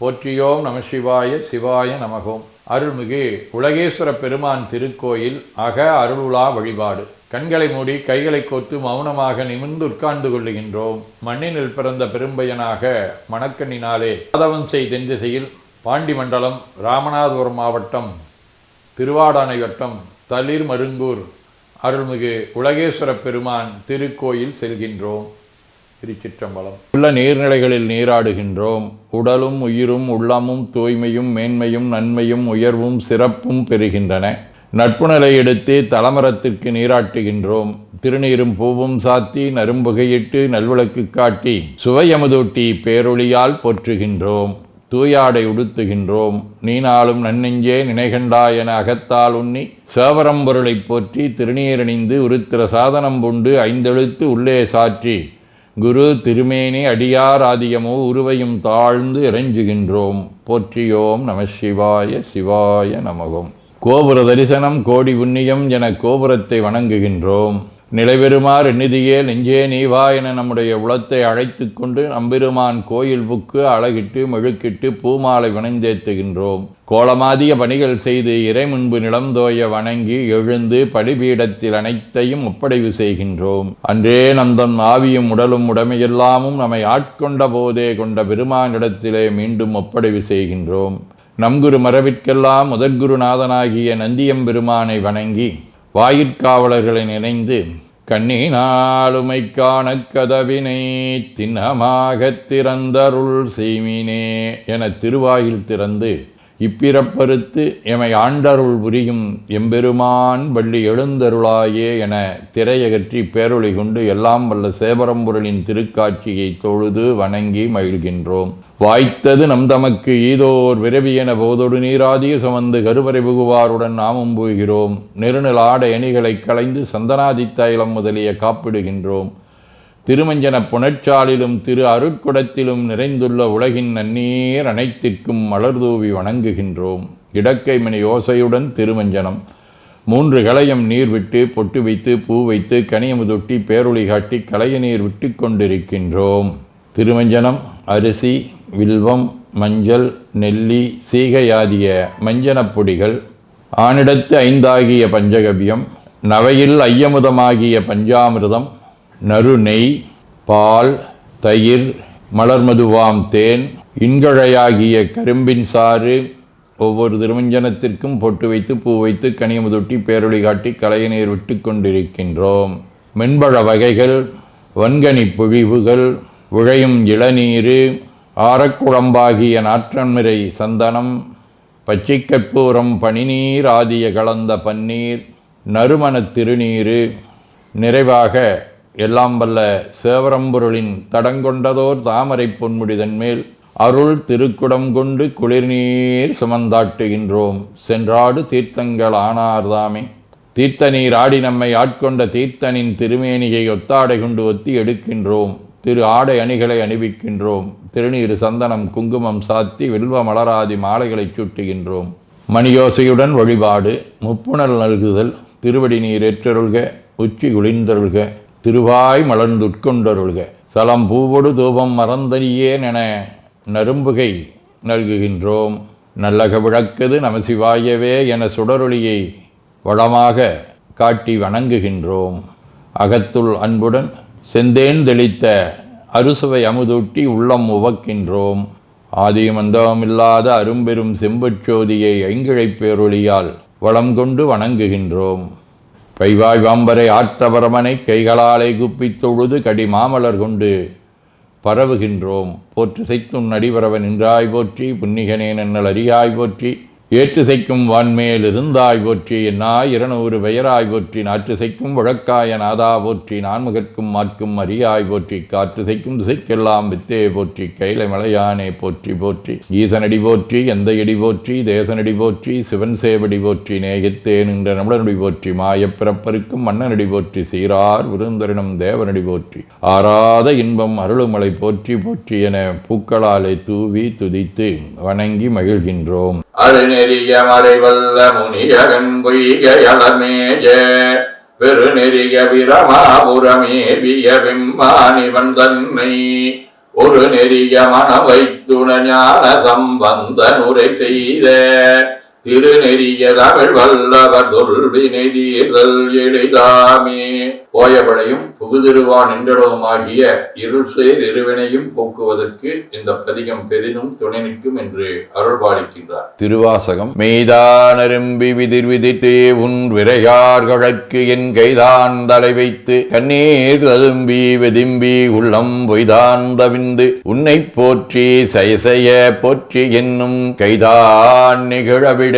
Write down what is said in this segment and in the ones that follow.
போற்றியோம் நம சிவாய சிவாய நமகோம். அருள்மிகு உலகேஸ்வர பெருமான் திருக்கோயில் அக அருளுலா வழிபாடு. கண்களை மூடி கைகளை கோத்து மௌனமாக நிமிர்ந்து உட்கார்ந்து கொள்ளுகின்றோம். மண்ணினில் பிறந்த பெரும்பயனாக மணக்கண்ணினாலே மாதவன்சை தென் திசையில் பாண்டி மண்டலம் ராமநாதபுரம் மாவட்டம் திருவாடானை வட்டம் தளிர் மருங்கூர் அருள்மிகு உலகேஸ்வர பெருமான் திருக்கோயில் செல்கின்றோம். திருச்சிற்றம்பலம். உள்ள நீர்நிலைகளில் நீராடுகின்றோம். உடலும் உயிரும் உள்ளமும் தூய்மையும் மேன்மையும் நன்மையும் உயர்வும் சிறப்பும் பெறுகின்றன. நட்புநிலை எடுத்து தலமரத்திற்கு நீராட்டுகின்றோம். திருநீரும் பூவும் சாத்தி நரும்புகையிட்டு நல்விளக்கு காட்டி சுவையமுதூட்டி பேரொளியால் போற்றுகின்றோம். தூயாடை உடுத்துகின்றோம். நீனாலும் நன்னெஞ்சே நினைகண்டா என அகத்தால் உண்ணி சேவரம்பொருளை போற்றி திருநீரணிந்து உருத்திர சாதனம் பூண்டு ஐந்தெழுத்து உள்ளே சாற்றி குரு திருமேனி அடியார் ஆதியமோ உருவையும் தாழ்ந்து இறைஞ்சுகின்றோம். போற்றியோம் நம சிவாய சிவாய நமகோம். கோபுர தரிசனம் கோடி புண்ணியம் என கோபுரத்தை வணங்குகின்றோம். நிலைபெறுமாறு நிதியே நெஞ்சே நீவா என நம்முடைய உளத்தை அழைத்து கொண்டு நம்பெருமான் கோயில் புக்கு அழகிட்டு மெழுக்கிட்டு பூமாலை வணந்தேத்துகின்றோம். கோலமாதிய பணிகள் செய்து இறை முன்பு நிலந்தோய வணங்கி எழுந்து படிபீடத்தில் அனைத்தையும் ஒப்படைவு செய்கின்றோம். அன்றே நந்தன் ஆவியும் உடலும் உடமையெல்லாமும் நம்மை ஆட்கொண்ட போதே கொண்ட பெருமானிடத்திலே மீண்டும் ஒப்படைவு செய்கின்றோம். நம்குரு மரபிற்கெல்லாம் முதற்குருநாதனாகிய நந்தியம்பெருமானை வணங்கி வாயிற்காவலர்களை நினைந்து கண்ணினாலுமை காண கதவினை திண்ணமாகத் திறந்தருள் செய்மினே என திருவாயில் திறந்து இப்பிறப்பறுத்து எமை ஆண்டருள் புரியும் எம்பெருமான் வள்ளி எழுந்தருளாயே என திரையகற்றி பேரொளி கொண்டு எல்லாம் வல்ல சேவரம்பொருளின் திருக்காட்சியை தொழுது வணங்கி மகிழ்கின்றோம். வாய்த்தது நம் தமக்கு ஈதோர் விரவியென போதொடு நீராதிய சுமந்து கருவறை புகுவாருடன் நாமும் போகிறோம். நெருநில ஆடை அணிகளை களைந்து சந்தனாதி தைலம் முதலிய காப்பிடுகின்றோம். திருமஞ்சன புனற்சாலிலும் திரு அருட்குடத்திலும் நிறைந்துள்ள உலகின் நன்னீர் அனைத்திற்கும் மலர்தூவி வணங்குகின்றோம். இடக்கைமணி ஓசையுடன் திருமஞ்சனம் 3 களையம் நீர் விட்டு பொட்டு வைத்து பூ வைத்து கனியமுதொட்டி பேரொளி காட்டி களைய நீர் விட்டு கொண்டிருக்கின்றோம். திருமஞ்சனம் அரிசி வில்வம் மஞ்சள் நெல்லி சீகையாதிய மஞ்சனப் பொடிகள் ஆனிடத்து 5 ஆகிய பஞ்சகவ்யம் நவையில் ஐயமுதமாகிய பஞ்சாமிர்தம் நறு நெய் பால் தயிர் மலர்மதுவாம் தேன் இன்கழையாகிய கரும்பின் சாறு ஒவ்வொரு திருமஞ்சனத்திற்கும் பொட்டு வைத்து பூ வைத்து கனியமுதொட்டி பேரொளி காட்டி களைய நீர் விட்டு கொண்டிருக்கின்றோம். மென்பழ வகைகள் வன்கனி பொழிவுகள் உழையும் இளநீர் ஆரக்குழம்பாகிய நாற்றன்மிரை சந்தனம் பச்சைக்கற்பூரம் பனிநீர் ஆதிய கலந்த பன்னீர் நறுமணத் திருநீர் நிறைவாக எல்லாம் வல்ல சேவரம்பொருளின் தடங்கொண்டதோர் தாமரை பொன்முடிதன் மேல் அருள் திருக்குடம் கொண்டு குளிர்நீர் சுமந்தாட்டுகின்றோம். சென்றாடு தீர்த்தங்கள் ஆனார்தாமே. தீர்த்த நீர் ஆடி நம்மை ஆட்கொண்ட தீர்த்தனின் திருமேனியை ஒத்தாடை கொண்டு ஒத்தி எடுக்கின்றோம். திரு ஆடை அணிகளை அணிவிக்கின்றோம். திருநீர் சந்தனம் குங்குமம் சாத்தி வில்வ மலராதி மாலைகளை சூட்டுகின்றோம். மணியோசையுடன் வழிபாடு. முப்புணல் நல்குதல். திருவடி நீர் ஏற்றருள்க. உச்சி குளிர்ந்தருள்க. திருவாய் மலர்ந்துட்கொண்டருள்க. சலம் பூவொடு தூபம் மறந்தறியேன் என நரும்புகை நல்குகின்றோம். நல்லக விளக்குது நமசிவாயவே என சுடரொளியை வளமாக காட்டி வணங்குகின்றோம். அகத்துள் அன்புடன் செந்தேன் தெளித்த அறுசுவை அமுதூட்டி உள்ளம் உவக்கின்றோம். ஆதியும் அந்தமில்லாத அரும்பெரும் செம்புச்சோதியை ஐங்கிழைப் பேரொளியால் வளம் கொண்டு வணங்குகின்றோம். பைவாய் வாம்பரை ஆற்றவரமனை கைகளாலை குப்பித் தொழுது கடி மாமலர் கொண்டு பரவுகின்றோம். போற்று செய்தும் நடிபரவ நின்றாய் போற்றி புன்னிகனே நன்னல் அறியாய் போற்றி ஏற்று செய்க்கும் வான்மேல் இருந்தாய் போற்றி என்னாய் 200 பெயராய் போற்றி நாற்று செய்க்கும் வழக்காய நாதா போற்றி நான்முகற்கும் மாற்கும் அறியாய் போற்றி காற்று செய்க்கும் திசைக்கெல்லாம் வித்தே போற்றி கைலை மலையானே போற்றி போற்றி ஈசனடி போற்றி எந்த எடி போற்றி தேசனடி போற்றி சிவன் சேவடி போற்றி நேயத்தே நின்ற நம்மளனடி போற்றி மாயப்பிறப்பருக்கும் மன்னனடி போற்றி சீரார் விருந்தரினம் தேவனடி போற்றி ஆராத இன்பம் அருளுமலை போற்றி போற்றி என பூக்களாலை தூவி துதித்து வணங்கி மகிழ்கின்றோம். அருநெறிய மறைவல்ல முனியகன் பொய்கையளமேஜ பெருநெறிய பிரமாபுரமேவிய விம்மானிவன் தன்னை ஒரு நெறிய மன வைத்துண ஞான சம்பந்த நுரை செய்த திருநெறிய தமிழ் வல்லவர் தொல்வினை தீர்தல் எளிதாமே. போயபடையும் புகுதிருவான் என்றடவுமாகிய இருள் சேர் இருவினையும் போக்குவதற்கு இந்த பதிகம் பெரிதும் துணை நிற்கும் என்று அருள்பாலிக்கின்றார். திருவாசகம். மெய்தானரும்பி விதிர் விதித்தே உன் விரையார்களற்கு என் கைதான் தலை வைத்து கண்ணீர் ததும்பி வெதிம்பி உள்ளம் பொய்தான் தவிந்து உன்னை போற்றி சயசெய போற்றி என்னும் கைதான் நிகழவிடேன்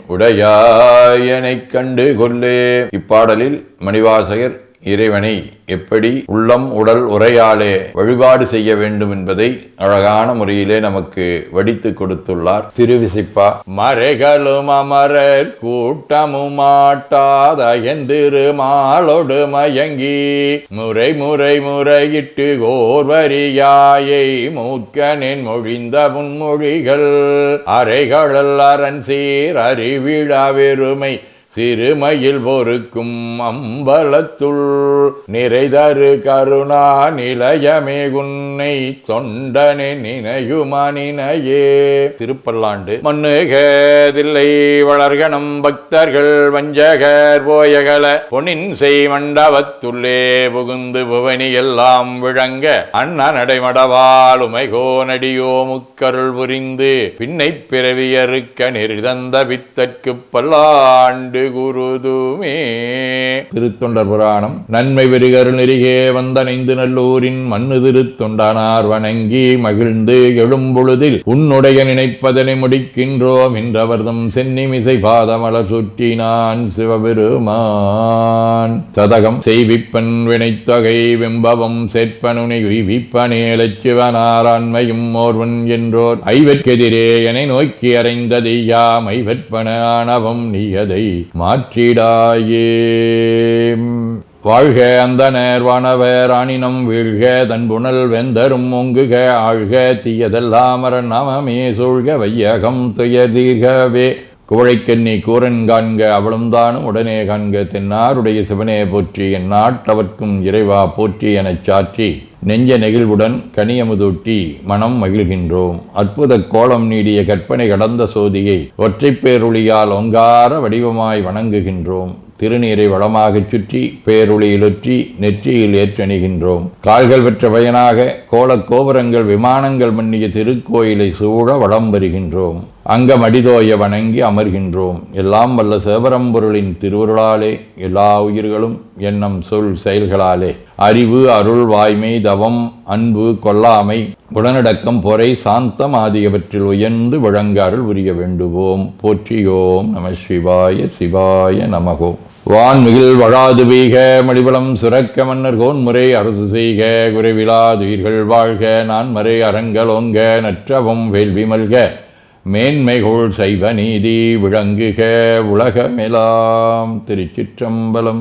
உடையாயனைக் கண்டு கொள்ளே. இப்பாடலில் மணிவாசகர் இறைவனை எப்படி உள்ளம் உடல் உரையாலே வழிபாடு செய்ய வேண்டும் என்பதை அழகான முறையிலே நமக்கு வடித்து கொடுத்துள்ளார். திருவிசிப்பா. மறைகளும் அமரர் கூட்டமும் மாட்டாதயந்திரு மாலொடு மயங்கி முறை முறை முறையிட்டு ஓர்வரியாயை மூக்கனின் மொழிந்த முன்மொழிகள் அறைகளல் அரண் சீர் அறிவிழா வெறுமை சிறுமையில் பொறுக்கும் அம்பலத்துள் நிறைதரு கருணா நிலையமே உன்னை தொண்டனே நினையுமனினையே. திருப்பல்லாண்டு. மண்ணுகதில்லை வளர்கணம் பக்தர்கள் வஞ்சகர் போயகல பொன்னின் செய் மண்டபத்துள்ளே புகுந்து புவனி எல்லாம் விளங்க அண்ணா நடைமடவால் உமைகோ நடியோ முக்கருள் புரிந்து பின்னை பிறவியறுக்க நெறிதந்த பித்தற்கு பல்லாண்டு குருதுமே. திருத்தொண்டர் புராணம். நன்மை வெறுகரு நெறிகே வந்தனைந்து நல்லூரின் மண்ணு திருத்தொண்டானார் வணங்கி மகிழ்ந்து எழும்பொழுதில் உன்னுடைய நினைப்பதனை முடிக்கின்றோம் என்றவர்தம் சென்னிமிசை பாதமலர் சுற்றினான் சிவபெருமான். சதகம். செய்விப்பன் வினைத்தொகை வெம்பவம் சேர்ப்பனுனை உய்விப்பனே லட்சுவனாரான்மையும் ஓர்வன் என்றோர் ஐவர்க்கெதிரே என நோக்கி அறைந்ததையாம் ஐவற்பன ஆணவம் நீயதை மாற்றிடாயே. வாழ்க அந்தனர் வானவர் ஆணினம் வீழ்க தன்புணல் வெந்தரும் ஒங்குக ஆழ்க தீயதெல்லாம் நாமமே சூழ்க வையகம் துயதீர்கவே. குவழைக்கண்ணி கூரன் காண்க அவளும் தானும் உடனே காண்க தென்னாருடைய சிவனே போற்றி என் நாட்டவர்க்கும் இறைவா போற்றி எனச் சாற்றி நெஞ்ச நெகிழ்வுடன் கனியமுதூட்டி மனம் மகிழ்கின்றோம். அற்புத கோலம் நீடிய கற்பனை கடந்த சோதியை ஒற்றைப் பேருளியால் ஒங்கார வடிவமாய் வணங்குகின்றோம். திருநீரை வளமாகச் சுற்றி பேருளியிலொற்றி நெற்றியில் ஏற்றணிகின்றோம். கால்கள் பெற்ற பயனாக கோலக் கோபுரங்கள் விமானங்கள் மன்னிய திருக்கோயிலை சூழ வளம் வருகின்றோம். அங்கம் அடிதோய வணங்கி அமர்கின்றோம். எல்லாம் வல்ல சிவபரம்பொருளின் திருவருளாலே எல்லா உயிர்களும் எண்ணம் சொல் செயல்களாலே அறிவு அருள் வாய்மை தவம் அன்பு கொல்லாமை உடனடக்கம் பொறை சாந்தம் ஆகியவற்றில் உயர்ந்து விளங்க அருள் புரிய வேண்டுவோம். போற்றியோம் நம சிவாய சிவாய நமகோம். வான்மிகில் வழாது வீக மடிவளம் சுரக்க மன்னர் கோன்முறை அரசு செய்க குறைவிலாதுயிர்கள் வாழ்க நான்மறை அறங்கலோங்க நற்றவம் வேள்வி மல்க மேன்மைகோள் சைவ நீதி விளங்குக உலகமெலாம். திருச்சிற்றம்பலம்.